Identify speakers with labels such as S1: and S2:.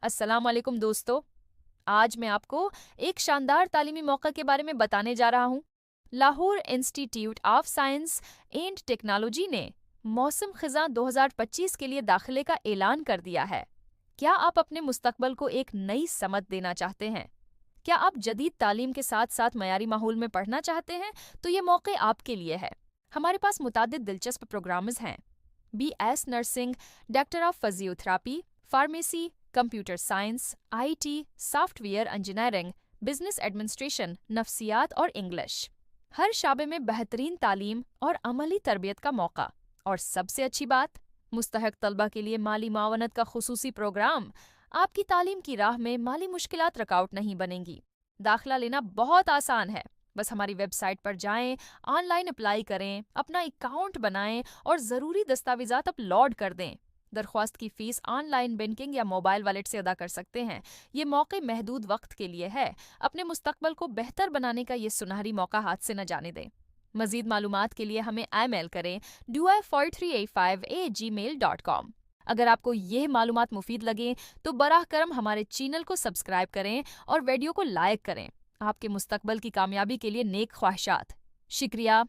S1: अस्सलाम वालेकुम दोस्तों। आज मैं आपको एक शानदार तालीमी मौका के बारे में बताने जा रहा हूँ। Lahore institute of science and technology ने मौसम खिजा 2025 के लिए दाखिले का ऐलान कर दिया है। क्या आप अपने मुस्तकबल को एक नई समत देना चाहते हैं? क्या आप जदीद तालीम के साथ साथ मयारी माहौल में पढ़ना चाहते हैं? तो ये मौके आपके लिए है। हमारे पास मुतादिद दिलचस्प प्रोग्राम्स हैं। BS nursing, doctor of physiotherapy, pharmacy, computer science, IT, software engineering, business administration, नफ्सियात और इंग्लिश। हर शाबे में बेहतरीन तालीम और अमली तरबियत का मौका। और सबसे अच्छी बात, मुस्तहक तलबा के लिए माली मावनत का खुसूसी प्रोग्राम। आपकी तालीम की राह में माली मुश्किलात रुकावट नहीं बनेंगी। दाखिला लेना बहुत आसान है। बस हमारी वेबसाइट पर जाएं, ऑनलाइन अप्लाई करें, अपना अकाउंट बनाएं और ज़रूरी दस्तावेज़ात अपलोड कर दें। दरख्वास्त की फ़ीस ऑनलाइन बैंकिंग या मोबाइल वॉलेट से अदा कर सकते हैं। ये मौके महदूद वक्त के लिए है। अपने मुस्तकबल को बेहतर बनाने का ये सुनहरी मौका हाथ से न जाने दें। मज़ीद मालूमात के लिए हमें ईमेल करें dua4385@gmail.com। अगर आपको यह मालूमात मुफीद लगे तो बराह करम हमारे चैनल को सब्सक्राइब करें और वीडियो को लाइक करें। आपके मुस्तकबल की कामयाबी के लिए नेक ख्वाहिशात। शुक्रिया।